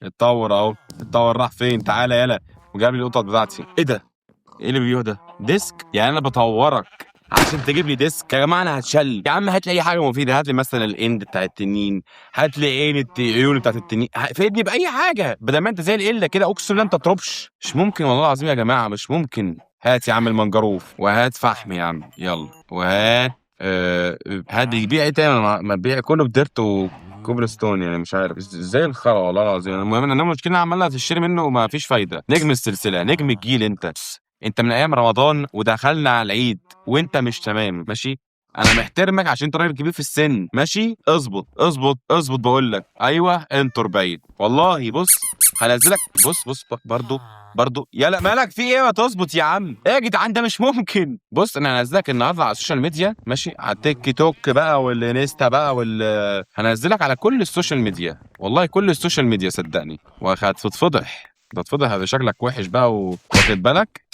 اتطور اهو، اتطور راح فين؟ تعالى يلا وجاب لي القطط بتاعتي. ايه ده؟ ايه اللي بيقول ده؟ ديسك؟ يعني انا بطورك عشان تجيب لي ديسك؟ يا جماعه انا هتشل يا عم، هات لي اي حاجه مفيده، هات لي مثلا الاند بتاع التنين، هات لي عيون بتاعت التنين، فيدني باي حاجه بدل ما انت زي القله كده، اقسم بالله انت تطربش. مش ممكن والله العظيم يا جماعه، مش ممكن. هات يا عم المنجروف، وهات فحم يا عم يلا، وهات هات بيبيع ايه تاني؟ ما بيبيع كله بديرت كوبل ستون، يعني مش عارف ازاي الخرا والله العظيم. المهم ان انا المشكله عماله تشتري منه وما فيش فايده. نجم السلسله، نجم الجيل، انت من ايام رمضان ودخلنا على العيد وانت مش تمام ماشي. انا محترمك عشان انت راجل كبير في السن ماشي. اظبط اظبط اظبط بقول لك. ايوه انطر بعيد والله. بص هنزلك، بص برضو يلا مالك في ايه؟ ما تظبط يا عم. ايه يا جدعان ده مش ممكن. بص انا هنزلك النهارده على السوشيال ميديا ماشي، على التيك توك بقى والانستا بقى هنزلك على كل السوشيال ميديا، والله كل السوشيال ميديا صدقني، وهتتفضح. ده اتفضح، هذا شكلك وحش بقى واخد بالك.